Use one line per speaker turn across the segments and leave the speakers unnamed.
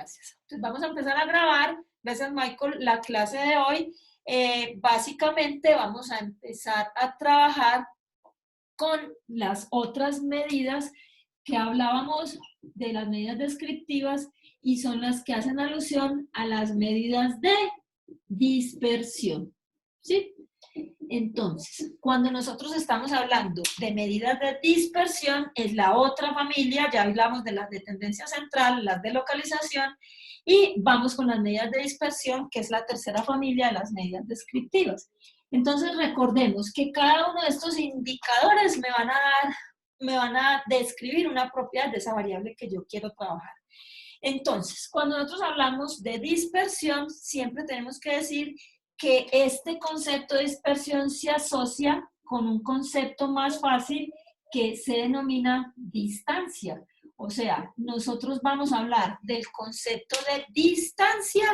Gracias. Entonces vamos a empezar a grabar. Gracias, Michael. La clase de hoy, básicamente vamos a empezar a trabajar con las otras medidas que hablábamos de las medidas descriptivas y son las que hacen alusión a las medidas de dispersión. ¿Sí? Entonces, cuando nosotros estamos hablando de medidas de dispersión, es la otra familia, ya hablamos de las de tendencia central, las de localización, y vamos con las medidas de dispersión, que es la tercera familia de las medidas descriptivas. Entonces, recordemos que cada uno de estos indicadores me van a describir una propiedad de esa variable que yo quiero trabajar. Entonces, cuando nosotros hablamos de dispersión, siempre tenemos que decir que este concepto de dispersión se asocia con un concepto más fácil que se denomina distancia. O sea, nosotros vamos a hablar del concepto de distancia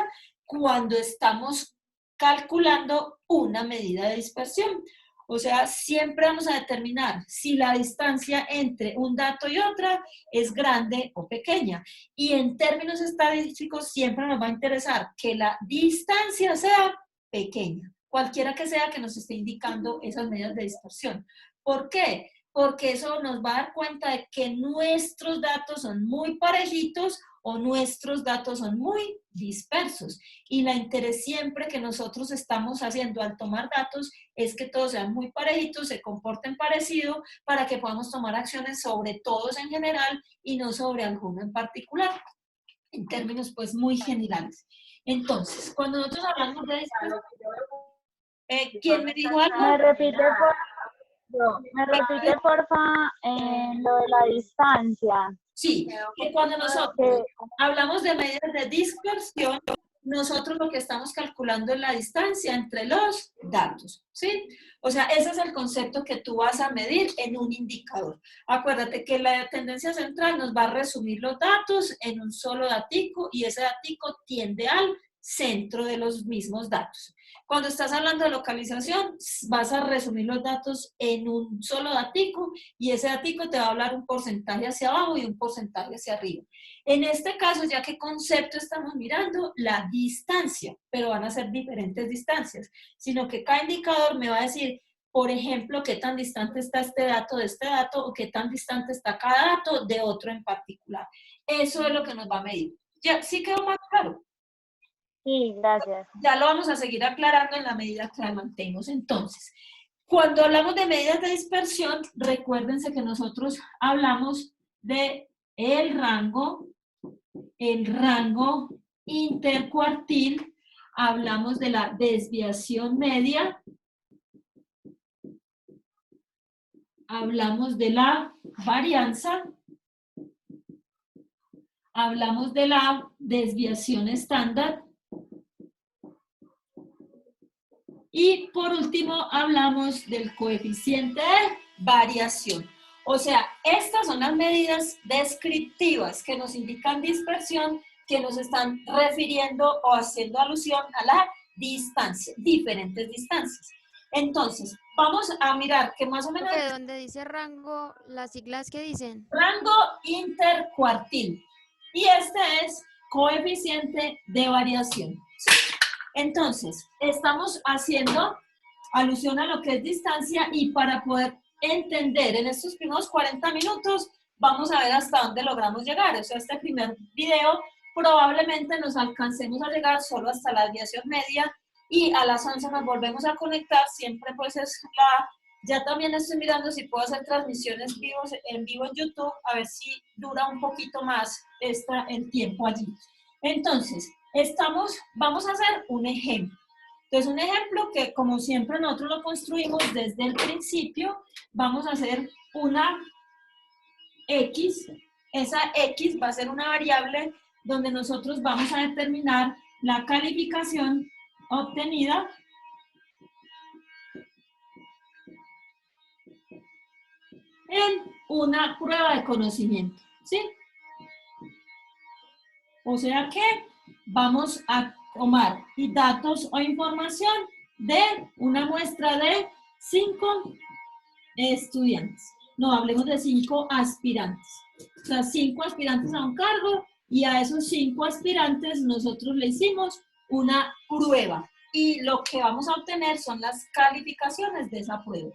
cuando estamos calculando una medida de dispersión. O sea, siempre vamos a determinar si la distancia entre un dato y otra es grande o pequeña. Y en términos estadísticos siempre nos va a interesar que la distancia sea pequeña, cualquiera que sea que nos esté indicando esas medidas de dispersión. ¿Por qué? Porque eso nos va a dar cuenta de que nuestros datos son muy parejitos o nuestros datos son muy dispersos. Y la interés siempre que nosotros estamos haciendo al tomar datos es que todos sean muy parejitos, se comporten parecido para que podamos tomar acciones sobre todos en general y no sobre alguno en particular, en términos pues muy generales. Entonces, cuando nosotros hablamos de dispersión, ¿quién me dijo algo?
Me repite porfa lo de la distancia.
Sí, que cuando nosotros hablamos de medidas de dispersión, nosotros lo que estamos calculando es la distancia entre los datos, ¿sí? O sea, ese es el concepto que tú vas a medir en un indicador. Acuérdate que la tendencia central nos va a resumir los datos en un solo datico y ese datico tiende al centro de los mismos datos. Cuando estás hablando de localización, vas a resumir los datos en un solo datico y ese datico te va a hablar un porcentaje hacia abajo y un porcentaje hacia arriba. En este caso, ya que concepto estamos mirando, la distancia, pero van a ser diferentes distancias, sino que cada indicador me va a decir, por ejemplo, qué tan distante está este dato de este dato o qué tan distante está cada dato de otro en particular. Eso es lo que nos va a medir. ¿Ya sí quedó más claro?
Sí, gracias.
Ya lo vamos a seguir aclarando en la medida que avancemos. Entonces, cuando hablamos de medidas de dispersión, recuérdense que nosotros hablamos de el rango intercuartil, hablamos de la desviación media, hablamos de la varianza, hablamos de la desviación estándar, y por último, hablamos del coeficiente de variación. O sea, estas son las medidas descriptivas que nos indican dispersión, que nos están refiriendo o haciendo alusión a la distancia, diferentes distancias. Entonces, vamos a mirar que más o menos...
¿De dónde dice rango, las siglas que dicen?
Rango intercuartil. Y este es coeficiente de variación. Entonces, estamos haciendo alusión a lo que es distancia y para poder entender en estos primeros 40 minutos, vamos a ver hasta dónde logramos llegar. O sea, este primer video probablemente nos alcancemos a llegar solo hasta la desviación media y a las 11 nos volvemos a conectar. Siempre pues es la... Ya también estoy mirando si puedo hacer transmisiones en vivo en YouTube, a ver si dura un poquito más el tiempo allí. Entonces, vamos a hacer un ejemplo. Entonces, un ejemplo que como siempre nosotros lo construimos desde el principio, vamos a hacer una X. Esa X va a ser una variable donde nosotros vamos a determinar la calificación obtenida en una prueba de conocimiento, ¿sí? O sea que vamos a tomar datos o información de una muestra de 5 estudiantes. No, hablemos de 5 aspirantes. O sea, 5 aspirantes a un cargo y a esos 5 aspirantes nosotros le hicimos una prueba y lo que vamos a obtener son las calificaciones de esa prueba.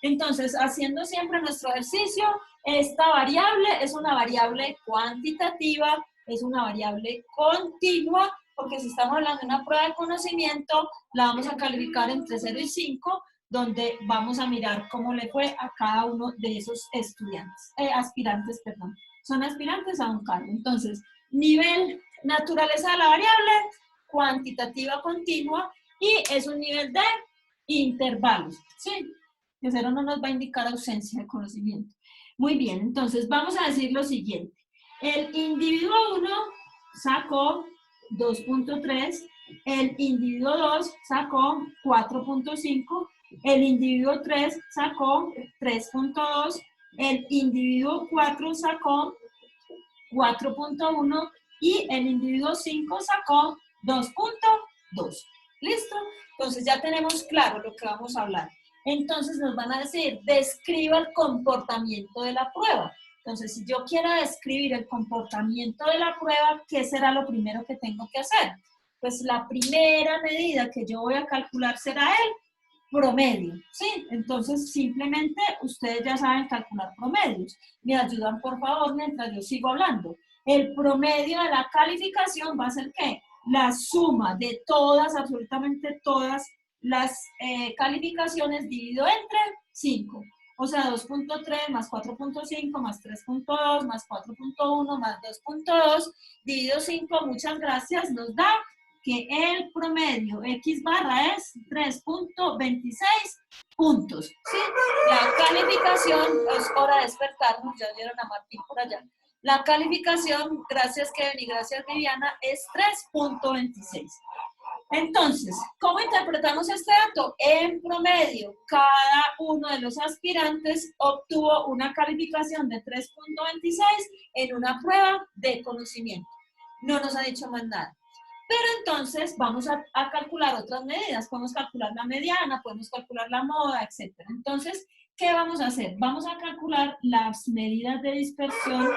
Entonces, haciendo siempre nuestro ejercicio, esta variable es una variable cuantitativa, es una variable continua, porque si estamos hablando de una prueba de conocimiento, la vamos a calificar entre 0 y 5, donde vamos a mirar cómo le fue a cada uno de esos estudiantes, aspirantes, perdón. Son aspirantes a un cargo. Entonces, nivel naturaleza de la variable, cuantitativa continua, y es un nivel de intervalos, ¿sí? Que 0 no nos va a indicar ausencia de conocimiento. Muy bien, entonces vamos a decir lo siguiente. El individuo 1 sacó 2.3, el individuo 2 sacó 4.5, el individuo 3 sacó 3.2, el individuo 4 sacó 4.1 y el individuo 5 sacó 2.2. ¿Listo? Entonces ya tenemos claro lo que vamos a hablar. Entonces nos van a decir, describa el comportamiento de la prueba. Entonces, si yo quiero describir el comportamiento de la prueba, ¿qué será lo primero que tengo que hacer? Pues la primera medida que yo voy a calcular será el promedio, ¿sí? Entonces, simplemente ustedes ya saben calcular promedios. Me ayudan, por favor, mientras yo sigo hablando. El promedio de la calificación va a ser, ¿qué? La suma de todas, absolutamente todas las calificaciones dividido entre 5. O sea, 2.3 más 4.5 más 3.2 más 4.1 más 2.2 dividido 5, muchas gracias, nos da que el promedio X barra es 3.26 puntos. ¿Sí? La calificación, es hora de despertarnos, ya vieron a Martín por allá. La calificación, gracias Kevin y gracias Viviana, es 3.26. Entonces, ¿cómo interpretamos este dato? En promedio, cada uno de los aspirantes obtuvo una calificación de 3.26 en una prueba de conocimiento. No nos ha dicho más nada. Pero entonces vamos a calcular otras medidas. Podemos calcular la mediana, podemos calcular la moda, etc. Entonces, ¿qué vamos a hacer? Vamos a calcular las medidas de dispersión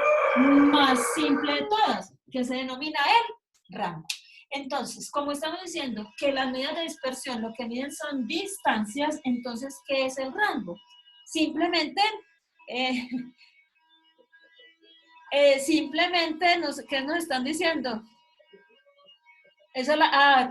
más simple de todas, que se denomina el rango. Entonces, como estamos diciendo que las medidas de dispersión lo que miden son distancias, entonces, ¿qué es el rango? Simplemente, ¿qué nos están diciendo? Eso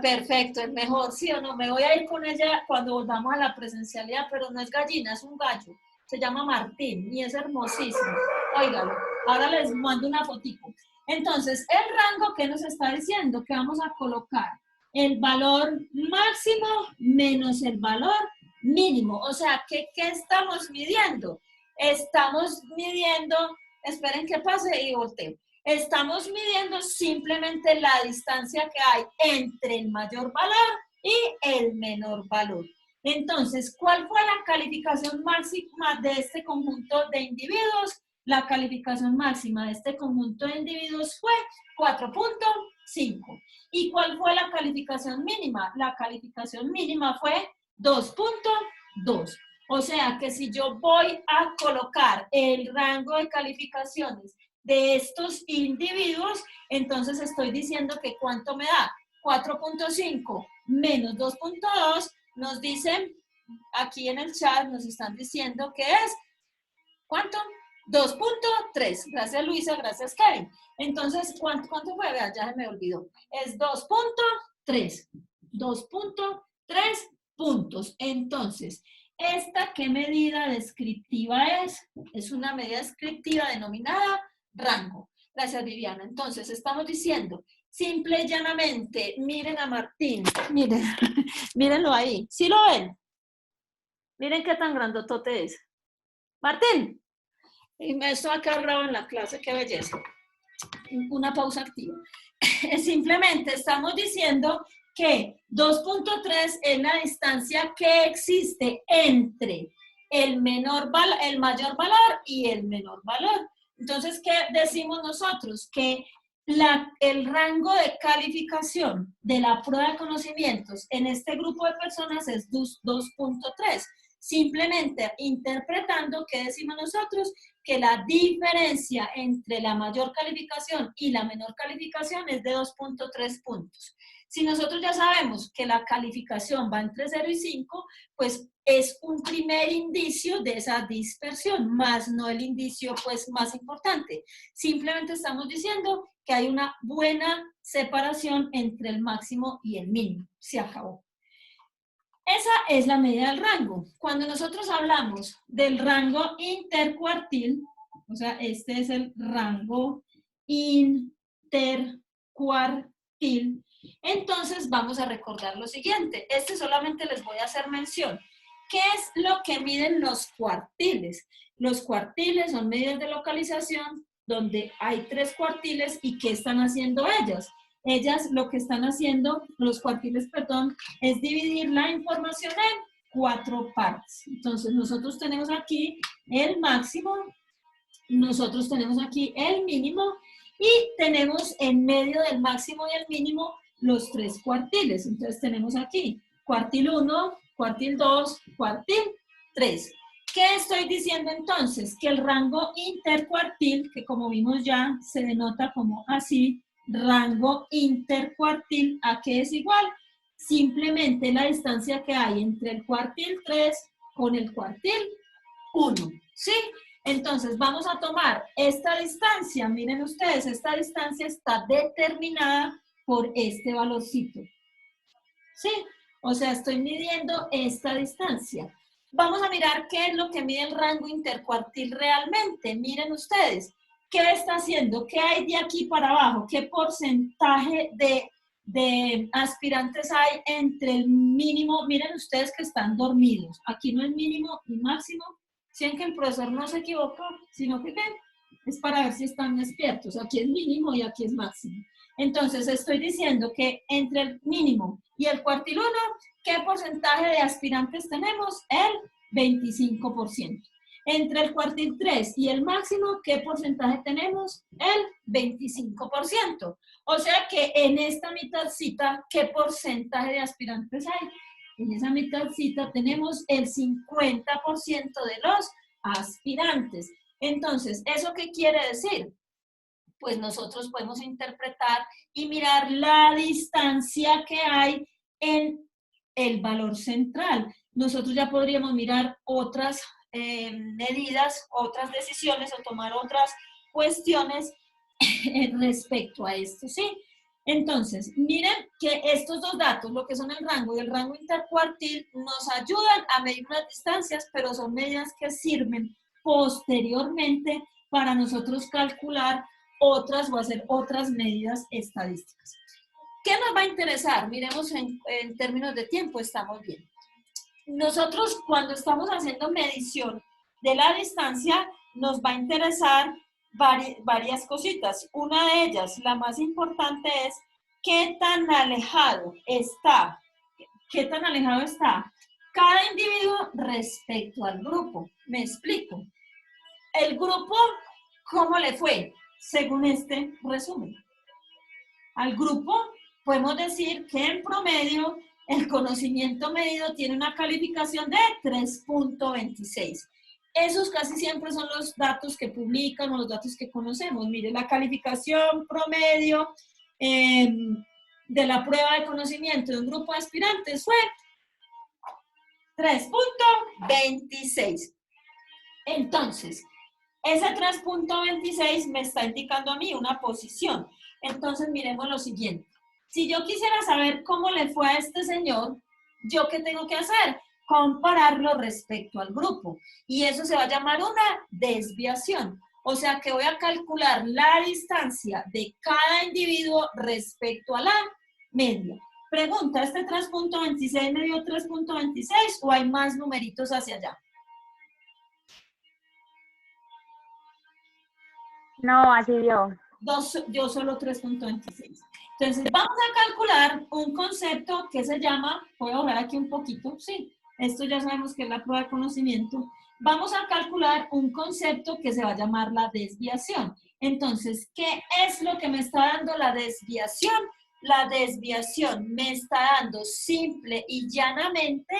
perfecto, es mejor, ¿sí o no? Me voy a ir con ella cuando volvamos a la presencialidad, pero no es gallina, es un gallo. Se llama Martín y es hermosísimo. Óigalo, ahora les mando una fotito. Entonces, el rango, ¿qué nos está diciendo? Que vamos a colocar el valor máximo menos el valor mínimo. O sea, ¿qué estamos midiendo? Estamos midiendo, esperen que pase y volteo. Estamos midiendo simplemente la distancia que hay entre el mayor valor y el menor valor. Entonces, ¿cuál fue la calificación máxima de este conjunto de individuos? La calificación máxima de este conjunto de individuos fue 4.5. ¿Y cuál fue la calificación mínima? La calificación mínima fue 2.2. O sea que si yo voy a colocar el rango de calificaciones de estos individuos, entonces estoy diciendo que ¿cuánto me da? 4.5 menos 2.2, nos dicen, aquí en el chat nos están diciendo que es, ¿cuánto? 2.3. Gracias Luisa, gracias Kevin. Entonces, ¿cuánto fue? Vea, ya se me olvidó. Es 2.3. 2.3 puntos. Entonces, ¿esta qué medida descriptiva es? Es una medida descriptiva denominada rango. Gracias, Viviana. Entonces, estamos diciendo, simple y llanamente, miren a Martín. Miren, mírenlo ahí. ¿Sí lo ven? Miren qué tan grandotote es. Martín. Y esto va a quedar grabado en la clase, qué belleza. Una pausa activa. Simplemente estamos diciendo que 2.3 es la distancia que existe entre el mayor valor y el menor valor. Entonces, ¿qué decimos nosotros? Que el rango de calificación de la prueba de conocimientos en este grupo de personas es 2.3. Simplemente interpretando, ¿qué decimos nosotros? que la diferencia entre la mayor calificación y la menor calificación es de 2.3 puntos. Si nosotros ya sabemos que la calificación va entre 0 y 5, pues es un primer indicio de esa dispersión, más no el indicio pues más importante. Simplemente estamos diciendo que hay una buena separación entre el máximo y el mínimo. Se acabó. Esa es la medida del rango. Cuando nosotros hablamos del rango intercuartil, o sea, este es el rango intercuartil, entonces vamos a recordar lo siguiente. Este solamente les voy a hacer mención. ¿Qué es lo que miden los cuartiles? Los cuartiles son medidas de localización donde hay 3 cuartiles y ¿qué están haciendo ellas? Ellas lo que están haciendo, los cuartiles, perdón, es dividir la información en 4 partes. Entonces, nosotros tenemos aquí el máximo, nosotros tenemos aquí el mínimo y tenemos en medio del máximo y el mínimo los 3 cuartiles. Entonces, tenemos aquí cuartil 1, cuartil 2, cuartil 3. ¿Qué estoy diciendo entonces? Que el rango intercuartil, que como vimos ya se denota como así, rango intercuartil, ¿a qué es igual? Simplemente la distancia que hay entre el cuartil 3 con el cuartil 1, ¿sí? Entonces vamos a tomar esta distancia, miren ustedes, esta distancia está determinada por este valorcito, ¿sí? O sea, estoy midiendo esta distancia. Vamos a mirar qué es lo que mide el rango intercuartil realmente. Miren ustedes, ¿qué está haciendo? ¿Qué hay de aquí para abajo? ¿Qué porcentaje de aspirantes hay entre el mínimo? Miren ustedes que están dormidos. Aquí no es mínimo ni máximo. Si ven que el profesor no se equivoca, sino que ¿ven? Es para ver si están despiertos. Aquí es mínimo y aquí es máximo. Entonces, estoy diciendo que entre el mínimo y el cuartil 1, ¿qué porcentaje de aspirantes tenemos? El 25%. Entre el cuartil 3 y el máximo, ¿qué porcentaje tenemos? El 25%. O sea que en esta mitadcita, ¿qué porcentaje de aspirantes hay? En esa mitadcita tenemos el 50% de los aspirantes. Entonces, ¿eso qué quiere decir? Pues nosotros podemos interpretar y mirar la distancia que hay en el valor central. Nosotros ya podríamos mirar otras medidas, otras decisiones o tomar otras cuestiones respecto a esto, ¿sí? Entonces, miren que estos dos datos, lo que son el rango y el rango intercuartil, nos ayudan a medir unas distancias, pero son medidas que sirven posteriormente para nosotros calcular otras o hacer otras medidas estadísticas. ¿Qué nos va a interesar? Miremos en términos de tiempo, estamos bien. Nosotros cuando estamos haciendo medición de la distancia, nos va a interesar varias cositas. Una de ellas, la más importante, es qué tan alejado está, cada individuo respecto al grupo. Me explico. El grupo, ¿cómo le fue? Según este resumen. Al grupo podemos decir que en promedio el conocimiento medido tiene una calificación de 3.26. Esos casi siempre son los datos que publican o los datos que conocemos. Mire, la calificación promedio de la prueba de conocimiento de un grupo de aspirantes fue 3.26. Entonces, ese 3.26 me está indicando a mí una posición. Entonces, miremos lo siguiente. Si yo quisiera saber cómo le fue a este señor, ¿yo qué tengo que hacer? Compararlo respecto al grupo. Y eso se va a llamar una desviación. O sea que voy a calcular la distancia de cada individuo respecto a la media. Pregunta, ¿este 3.26 me dio 3.26 o hay más numeritos hacia allá?
No, así dio.
Yo solo 3.26. Entonces, vamos a calcular un concepto que se llama, voy a borrar aquí un poquito, sí, esto ya sabemos que es la prueba de conocimiento. Vamos a calcular un concepto que se va a llamar la desviación. Entonces, ¿qué es lo que me está dando la desviación? La desviación me está dando simple y llanamente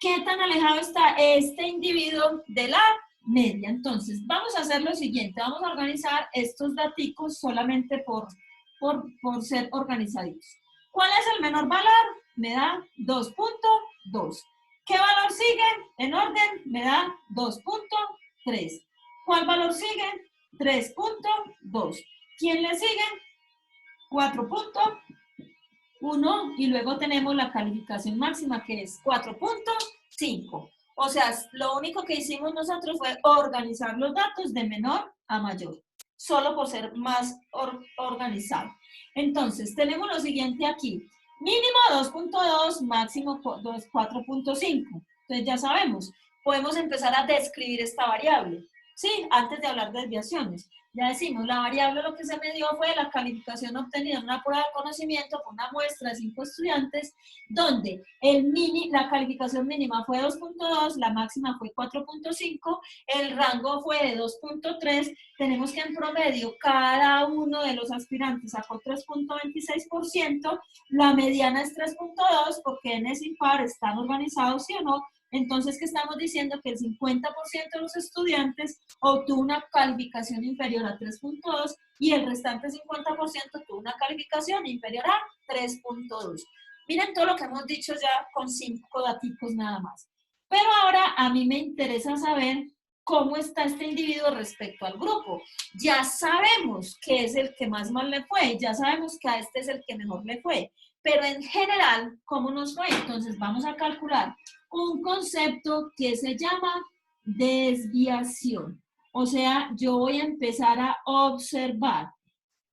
qué tan alejado está este individuo de la media. Entonces, vamos a hacer lo siguiente. Vamos a organizar estos daticos solamente por ser organizaditos. ¿Cuál es el menor valor? Me da 2.2. ¿Qué valor sigue? En orden, me da 2.3. ¿Cuál valor sigue? 3.2. ¿Quién le sigue? 4.1 y luego tenemos la calificación máxima que es 4.5. O sea, lo único que hicimos nosotros fue organizar los datos de menor a mayor, solo por ser más organizado. Entonces, tenemos lo siguiente aquí. Mínimo 2.2, máximo 4.5. Entonces ya sabemos, podemos empezar a describir esta variable. Sí, antes de hablar de desviaciones. Ya decimos, la variable lo que se me dio fue la calificación obtenida en una prueba de conocimiento con una muestra de 5 estudiantes, donde la calificación mínima fue 2.2, la máxima fue 4.5, el rango fue de 2.3, tenemos que en promedio cada uno de los aspirantes sacó 3.26%, la mediana es 3.2 porque n es impar, están organizados sí o no. Entonces, ¿qué estamos diciendo? Que el 50% de los estudiantes obtuvo una calificación inferior a 3.2 y el restante 50% tuvo una calificación inferior a 3.2. Miren todo lo que hemos dicho ya con 5 datos nada más. Pero ahora a mí me interesa saber cómo está este individuo respecto al grupo. Ya sabemos que es el que más mal le fue, ya sabemos que a este es el que mejor le fue, pero en general, ¿cómo nos fue? Entonces vamos a calcular un concepto que se llama desviación. O sea, yo voy a empezar a observar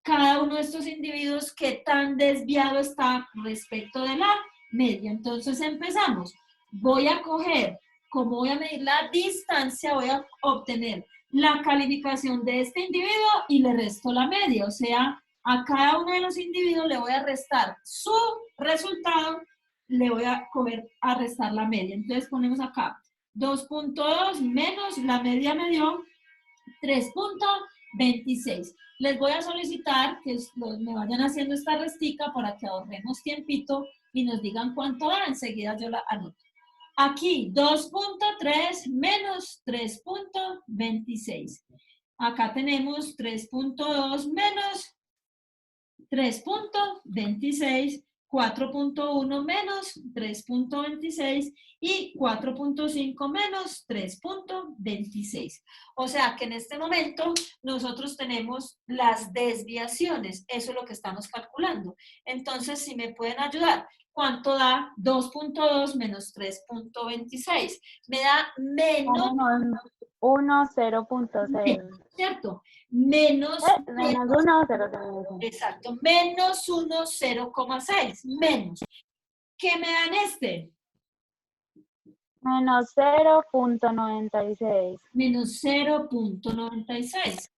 cada uno de estos individuos qué tan desviado está respecto de la media. Entonces empezamos. Voy a coger, como voy a medir la distancia, voy a obtener la calificación de este individuo y le resto la media. O sea, a cada uno de los individuos le voy a restar su resultado, le voy a restar la media. Entonces ponemos acá 2.2 menos la media me dio 3.26. Les voy a solicitar que me vayan haciendo esta restica para que ahorremos tiempito y nos digan cuánto da. Enseguida yo la anoto. Aquí 2.3 menos 3.26. Acá tenemos 3.2 menos 3.26, 4.1 menos 3.26 y 4.5 menos 3.26. O sea que en este momento nosotros tenemos las desviaciones, eso es lo que estamos calculando. Entonces, si me pueden ayudar, ¿cuánto da 2.2 menos 3.26? Me da menos
1, 0.6.
¿cierto? Menos
1, 0.6.
exacto, menos 1, 0,6, menos. ¿Qué me dan este?
Menos 0.96.
Menos 0.96.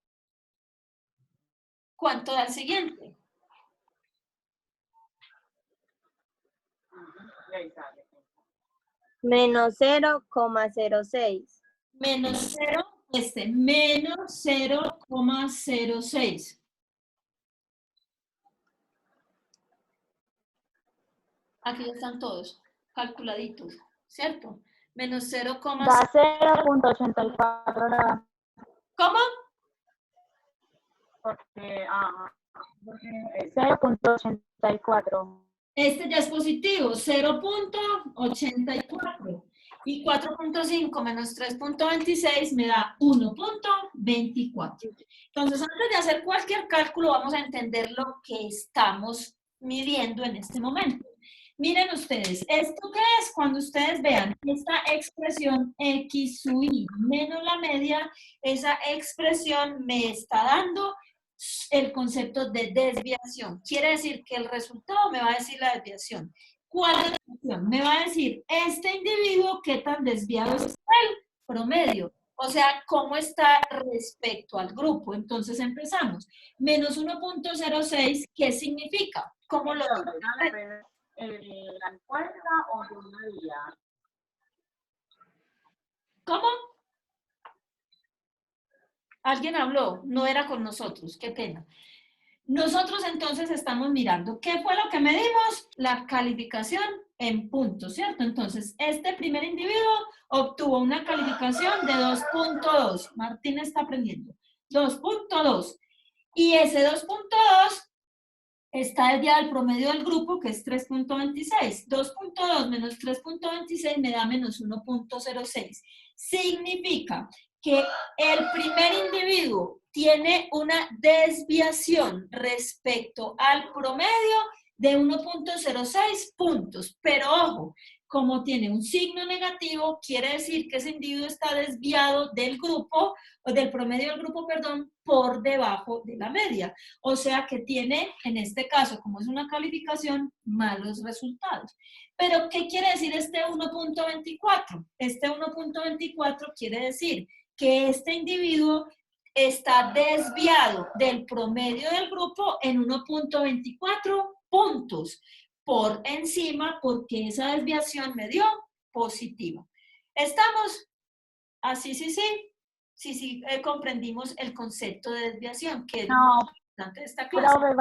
¿Cuánto da el siguiente?
Menos 0,06.
Menos 0, menos 0,06. Aquí ya están todos calculaditos, ¿cierto? Menos 0,
Da 0.84.
¿cómo?
Porque 0.84.
Este ya es positivo, 0.84. Y 4.5 menos 3.26 me da 1.24. Entonces, antes de hacer cualquier cálculo, vamos a entender lo que estamos midiendo en este momento. Miren ustedes, ¿esto qué es? Cuando ustedes vean esta expresión X sub I menos la media, esa expresión me está dando el concepto de desviación. Quiere decir que el resultado me va a decir la desviación. ¿Cuál es la desviación? Me va a decir este individuo qué tan desviado es el promedio. O sea, cómo está respecto al grupo. Entonces empezamos. Menos 1.06, ¿qué significa? ¿Cómo lo digo?
¿La encuesta o de una día?
¿Cómo? Alguien habló, no era con nosotros, qué pena. Nosotros entonces estamos mirando, ¿qué fue lo que medimos? La calificación en puntos, ¿cierto? Entonces, este primer individuo obtuvo una calificación de 2.2. Martín está aprendiendo. 2.2. Y ese 2.2 está desviado del promedio del grupo, que es 3.26. 2.2 menos 3.26 me da menos 1.06. Significa que el primer individuo tiene una desviación respecto al promedio de 1.06 puntos. Pero ojo, como tiene un signo negativo, quiere decir que ese individuo está desviado del grupo, o del promedio del grupo, perdón, por debajo de la media. O sea que tiene, en este caso, como es una calificación, malos resultados. Pero, ¿qué quiere decir este 1.24? Este 1.24 quiere decir que este individuo está desviado del promedio del grupo en 1.24 puntos por encima, porque esa desviación me dio positiva. ¿Estamos? Así, sí, comprendimos el concepto de desviación, que es lo
No,
más importante de esta clase.
profe,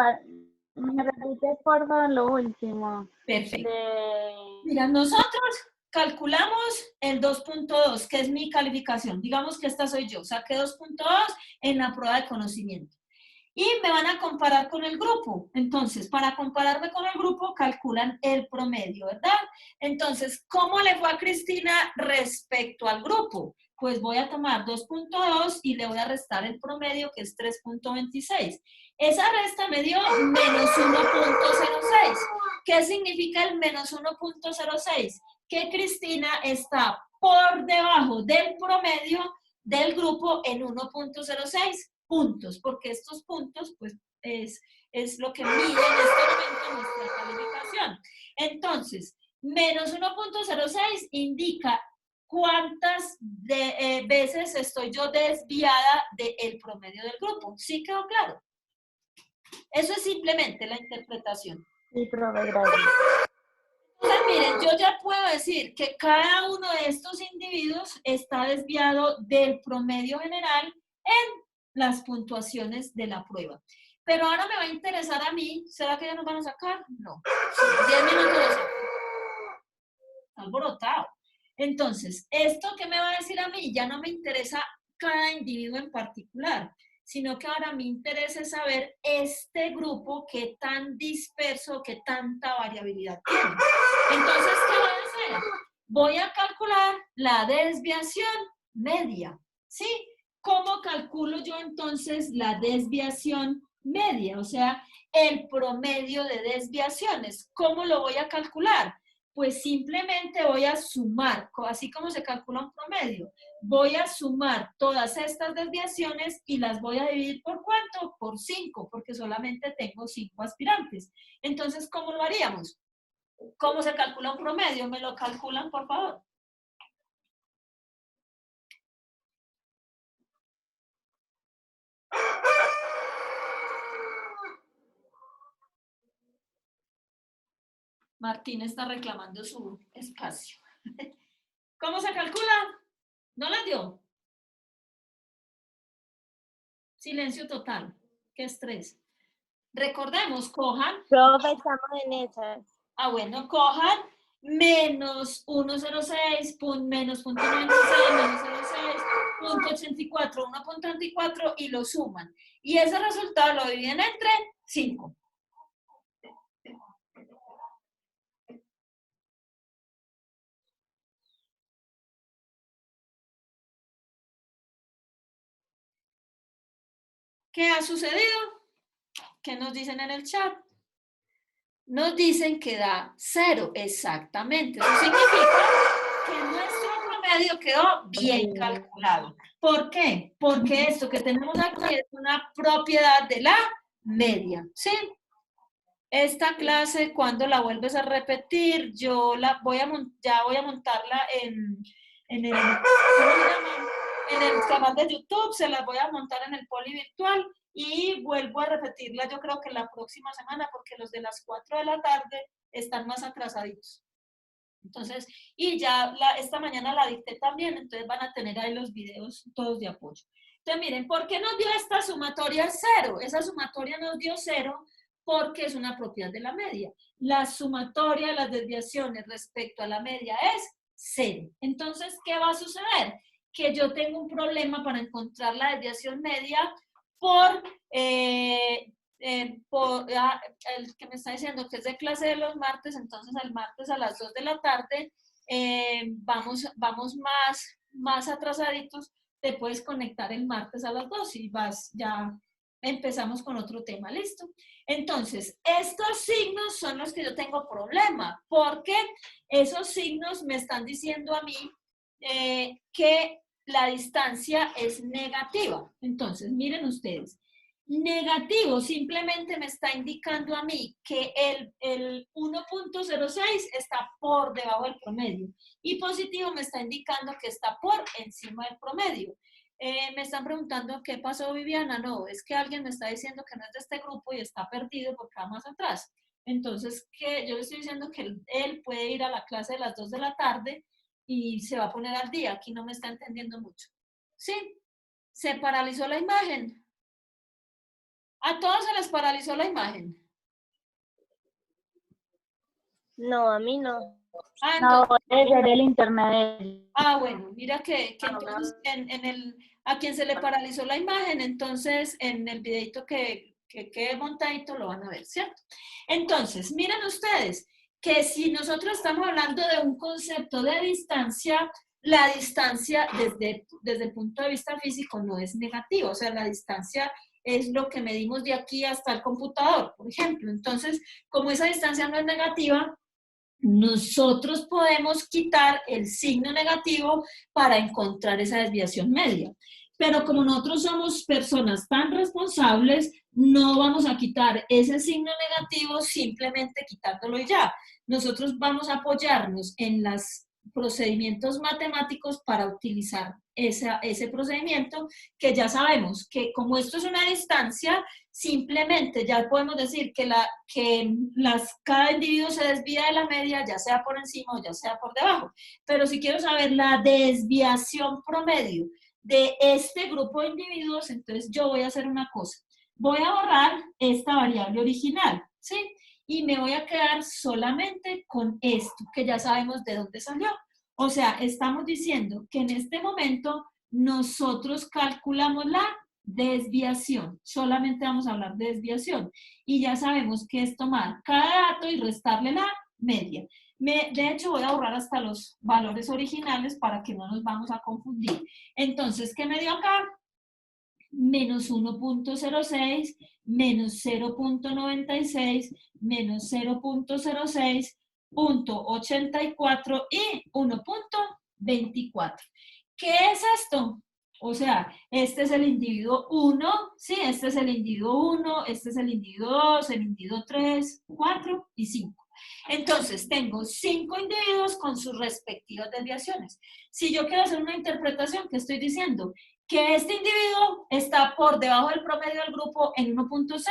me repites por favor lo último.
Perfecto.
De...
Mira, nosotros calculamos el 2.2, que es mi calificación. Digamos que esta soy yo, saqué 2.2 en la prueba de conocimiento. Y me van a comparar con el grupo. Entonces, para compararme con el grupo, calculan el promedio, ¿verdad? Entonces, ¿cómo le fue a Cristina respecto al grupo? Pues voy a tomar 2.2 y le voy a restar el promedio, que es 3.26. Esa resta me dio menos 1.06. ¿Qué significa el menos 1.06? Que Cristina está por debajo del promedio del grupo en 1.06 puntos, porque estos puntos, pues, es lo que mide en este momento nuestra calificación. Entonces, menos 1.06 indica cuántas veces estoy yo desviada del promedio del grupo. ¿Sí quedó claro? Eso es simplemente la interpretación.
Sí, profe, gracias.
Entonces, miren, yo ya puedo decir que cada uno de estos individuos está desviado del promedio general en las puntuaciones de la prueba. Pero ahora me va a interesar a mí, ¿será que ya nos van a sacar? No, 10 minutos de saco. Alborotado. Entonces, ¿esto qué me va a decir a mí? Ya no me interesa cada individuo en particular, sino que ahora me interesa saber este grupo qué tan disperso, qué tanta variabilidad tiene. Entonces, ¿qué voy a hacer? Voy a calcular la desviación media, ¿sí? ¿Cómo calculo yo entonces la desviación media? O sea, el promedio de desviaciones. ¿Cómo lo voy a calcular? Pues simplemente voy a sumar, así como se calcula un promedio, voy a sumar todas estas desviaciones y las voy a dividir ¿por cuánto? Por 5, porque solamente tengo 5 aspirantes. Entonces, ¿cómo lo haríamos? ¿Cómo se calcula un promedio? ¿Me lo calculan, por favor? Martín está reclamando su espacio. ¿Cómo se calcula? ¿No la dio? Silencio total. Qué estrés. Recordemos, cojan.
Profe, estamos en esas.
Bueno, cojan menos 1.06, menos 0.96, menos 0.06, 0.84, 1.34 y lo suman. Y ese resultado lo dividen entre 5. ¿Qué ha sucedido? ¿Qué nos dicen en el chat? Nos dicen que da 0, exactamente. Eso significa que nuestro promedio quedó bien calculado. ¿Por qué? Porque esto que tenemos aquí es una propiedad de la media, ¿sí? Esta clase, cuando la vuelves a repetir, yo la voy a montarla en el, ¿cómo se llama? En el canal de YouTube, se las voy a montar en el poli virtual y vuelvo a repetirla yo creo que la próxima semana porque los de las 4 de la tarde están más atrasaditos. Entonces, y ya esta mañana la dicté también, entonces van a tener ahí los videos todos de apoyo. Entonces, miren, ¿por qué nos dio esta sumatoria 0? Esa sumatoria nos dio 0 porque es una propiedad de la media. La sumatoria de las desviaciones respecto a la media es 0. Entonces, ¿qué va a suceder? Que yo tengo un problema para encontrar la desviación media por el que me está diciendo que es de clase de los martes, entonces el martes a las 2 de la tarde vamos más atrasaditos, te puedes conectar el martes a las 2 y ya empezamos con otro tema, ¿listo? Entonces, estos signos son los que yo tengo problema, porque esos signos me están diciendo a mí que la distancia es negativa. Entonces, miren ustedes, negativo simplemente me está indicando a mí que el 1.06 está por debajo del promedio y positivo me está indicando que está por encima del promedio. Me están preguntando qué pasó, Viviana. No, es que alguien me está diciendo que no es de este grupo y está perdido porque va más atrás. Entonces, que yo le estoy diciendo que él puede ir a la clase de las 2 de la tarde y se va a poner al día. Aquí no me está entendiendo mucho. ¿Sí? Se paralizó la imagen. A todos se les paralizó la imagen.
No, a mí no.
Ah,
No,
entonces,
debe ser el internet.
bueno, mira que entonces a quien se le paralizó la imagen, entonces en el videito que quede montadito lo van a ver, ¿cierto? Entonces, miren ustedes que si nosotros estamos hablando de un concepto de distancia, la distancia desde el punto de vista físico no es negativa, o sea, la distancia es lo que medimos de aquí hasta el computador, por ejemplo. Entonces, como esa distancia no es negativa, nosotros podemos quitar el signo negativo para encontrar esa desviación media. Pero como nosotros somos personas tan responsables, no vamos a quitar ese signo negativo simplemente quitándolo y ya. Nosotros vamos a apoyarnos en los procedimientos matemáticos para utilizar ese procedimiento que ya sabemos que como esto es una distancia, simplemente ya podemos decir que cada individuo se desvía de la media, ya sea por encima o ya sea por debajo. Pero si quiero saber la desviación promedio de este grupo de individuos, entonces yo voy a hacer una cosa. Voy a borrar esta variable original, ¿sí? Y me voy a quedar solamente con esto, que ya sabemos de dónde salió. O sea, estamos diciendo que en este momento nosotros calculamos la desviación. Solamente vamos a hablar de desviación. Y ya sabemos que es tomar cada dato y restarle la media. De hecho, voy a borrar hasta los valores originales para que no nos vamos a confundir. Entonces, ¿qué me dio acá? Menos 1.06, menos 0.96, menos 0.06, 0.84 y 1.24. ¿Qué es esto? O sea, este es el individuo 1, ¿sí? Este es el individuo 1, este es el individuo 2, el individuo 3, 4 y 5. Entonces, tengo 5 individuos con sus respectivas desviaciones. Si yo quiero hacer una interpretación, ¿qué estoy diciendo? Que este individuo está por debajo del promedio del grupo en 1.6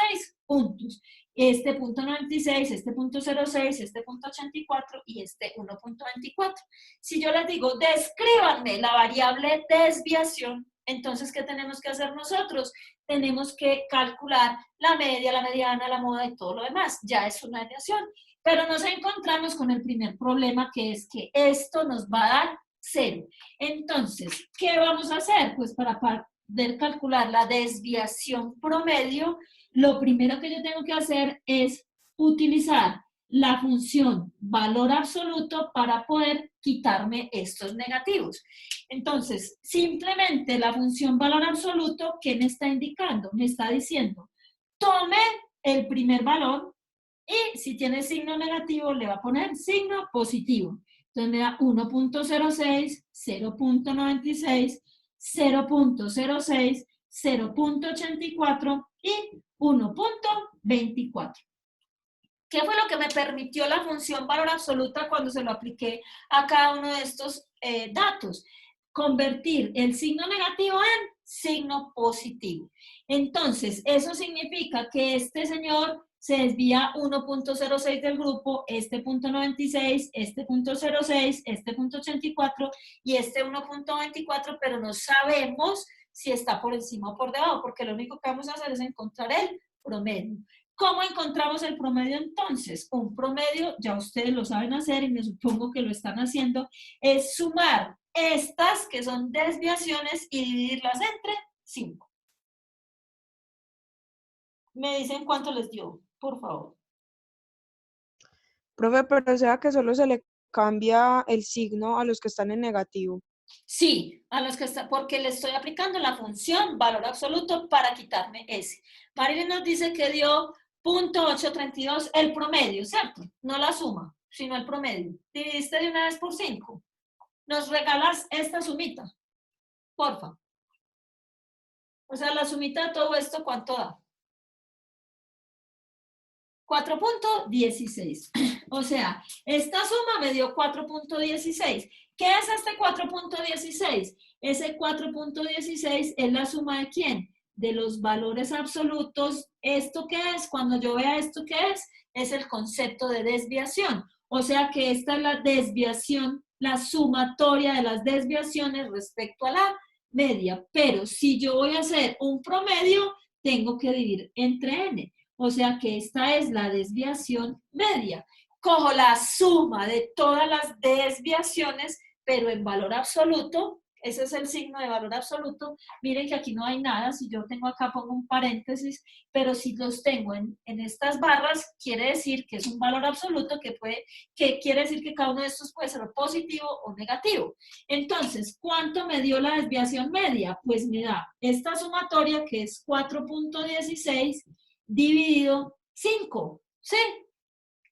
puntos. Este punto 96, este punto 06, este punto 84 y este 1.24. Si yo les digo, descríbanme la variable desviación, entonces, ¿qué tenemos que hacer nosotros? Tenemos que calcular la media, la mediana, la moda y todo lo demás. Ya es una desviación. Pero nos encontramos con el primer problema, que es que esto nos va a dar 0. Entonces, ¿qué vamos a hacer? Pues para poder calcular la desviación promedio, lo primero que yo tengo que hacer es utilizar la función valor absoluto para poder quitarme estos negativos. Entonces, simplemente la función valor absoluto, ¿qué me está indicando? Me está diciendo, tome el primer valor y si tiene signo negativo, le va a poner signo positivo. Entonces me da 1.06, 0.96, 0.06, 0.84 y 1.24. ¿Qué fue lo que me permitió la función valor absoluta cuando se lo apliqué a cada uno de estos datos? Convertir el signo negativo en signo positivo. Entonces, eso significa que este señor se desvía 1.06 del grupo, este punto 96, este punto 06, este punto 84 y este 1.24, pero no sabemos si está por encima o por debajo, porque lo único que vamos a hacer es encontrar el promedio. ¿Cómo encontramos el promedio entonces? Un promedio, ya ustedes lo saben hacer y me supongo que lo están haciendo, es sumar estas que son desviaciones y dividirlas entre 5. Me dicen cuánto les dio, por favor.
Profe, pero o sea que solo se le cambia el signo a los que están en negativo.
Sí, a los que está, porque le estoy aplicando la función valor absoluto para quitarme ese. Marilyn nos dice que dio 0.832 el promedio, ¿cierto? No la suma, sino el promedio. Dividiste de una vez por 5. Nos regalas esta sumita, porfa. O sea, la sumita de todo esto, ¿cuánto da? 4.16. O sea, esta suma me dio 4.16. ¿Qué es este 4.16? Ese 4.16 es la suma de ¿quién? De los valores absolutos. ¿Esto qué es? Cuando yo vea esto qué es el concepto de desviación. O sea que esta es la desviación, la sumatoria de las desviaciones respecto a la media. Pero si yo voy a hacer un promedio, tengo que dividir entre n. O sea que esta es la desviación media. Cojo la suma de todas las desviaciones, pero en valor absoluto. Ese es el signo de valor absoluto. Miren que aquí no hay nada. Si yo tengo acá, pongo un paréntesis, pero si los tengo en estas barras, quiere decir que es un valor absoluto que quiere decir que cada uno de estos puede ser positivo o negativo. Entonces, ¿cuánto me dio la desviación media? Pues me da esta sumatoria que es 4.16 dividido 5, ¿sí?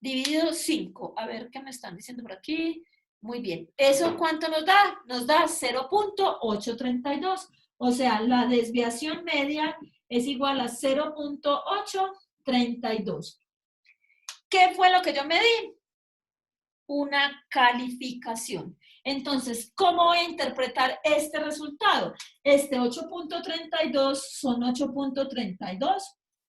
Dividido 5. A ver qué me están diciendo por aquí. Muy bien. ¿Eso cuánto nos da? Nos da 0.832. O sea, la desviación media es igual a 0.832. ¿Qué fue lo que yo medí? Una calificación. Entonces, ¿cómo voy a interpretar este resultado? Este 8.32 son 8.32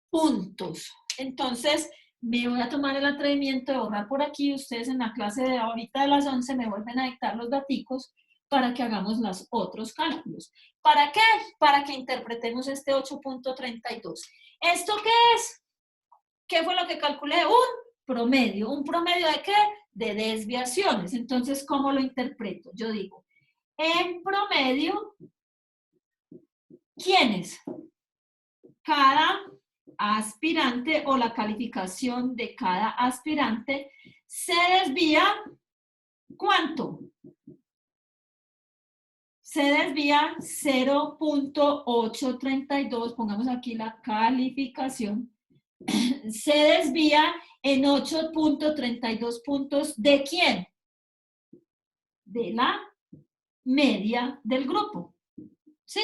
puntos. Entonces, me voy a tomar el atrevimiento de borrar por aquí. Ustedes en la clase de ahorita de las 11 me vuelven a dictar los daticos para que hagamos los otros cálculos. ¿Para qué? Para que interpretemos este 8.32. ¿Esto qué es? ¿Qué fue lo que calculé? Un promedio. ¿Un promedio de qué? De desviaciones. Entonces, ¿cómo lo interpreto? Yo digo, en promedio, ¿quiénes? Cada aspirante o la calificación de cada aspirante se desvía, ¿cuánto? Se desvía 0.832, pongamos aquí la calificación, se desvía en 8.32 puntos, ¿de quién? De la media del grupo, ¿sí?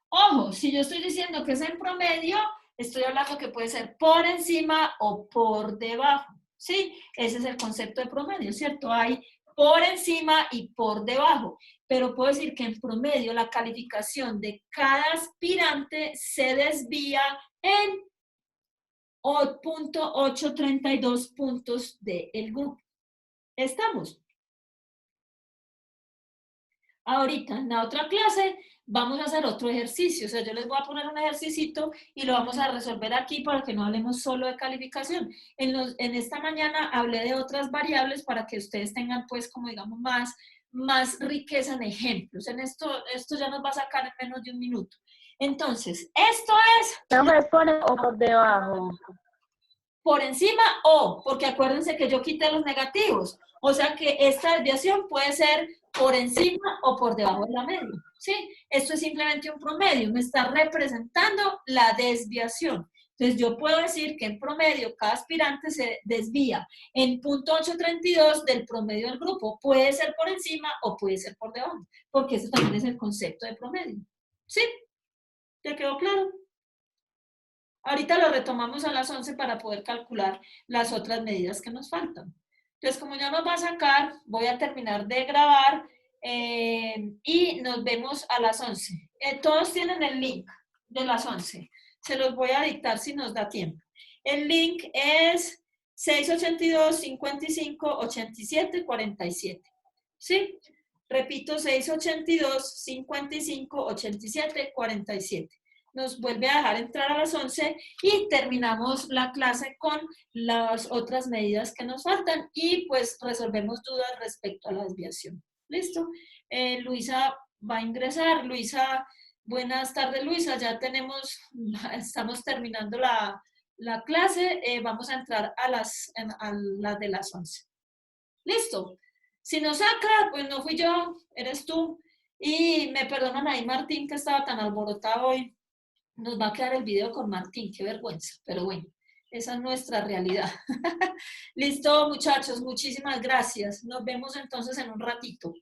Ojo, si yo estoy diciendo que es en promedio, estoy hablando que puede ser por encima o por debajo, ¿sí? Ese es el concepto de promedio, ¿cierto? Hay por encima y por debajo, pero puedo decir que en promedio la calificación de cada aspirante se desvía en 0.832 puntos del grupo. ¿Estamos? Ahorita, en la otra clase, vamos a hacer otro ejercicio. O sea, yo les voy a poner un ejercicito y lo vamos a resolver aquí para que no hablemos solo de calificación. En esta mañana hablé de otras variables para que ustedes tengan, pues, como digamos, más riqueza en ejemplos. En esto ya nos va a sacar en menos de un minuto. Entonces, esto es...
¿Profe, por o por debajo?
Por encima o, porque acuérdense que yo quité los negativos. O sea que esta desviación puede ser por encima o por debajo de la media, ¿sí? Esto es simplemente un promedio, me está representando la desviación. Entonces yo puedo decir que en promedio cada aspirante se desvía en 0.832 del promedio del grupo. Puede ser por encima o puede ser por debajo, porque eso también es el concepto de promedio. ¿Sí? ¿Te quedó claro? Ahorita lo retomamos a las 11 para poder calcular las otras medidas que nos faltan. Entonces, como ya nos va a sacar, voy a terminar de grabar y nos vemos a las 11. Todos tienen el link de las 11. Se los voy a dictar si nos da tiempo. El link es 682-55-87-47. ¿Sí? Repito, 682-55-87-47. nos vuelve a dejar entrar a las 11 y terminamos la clase con las otras medidas que nos faltan y pues resolvemos dudas respecto a la desviación. ¿Listo? Luisa va a ingresar. Luisa, buenas tardes, Luisa. Ya estamos terminando la clase. Vamos a entrar a las de las 11. ¿Listo? Si nos saca, pues no fui yo, eres tú. Y me perdonan ahí, Martín, que estaba tan alborotado hoy. Nos va a quedar el video con Martín, qué vergüenza. Pero bueno, esa es nuestra realidad. Listo, muchachos, muchísimas gracias. Nos vemos entonces en un ratito.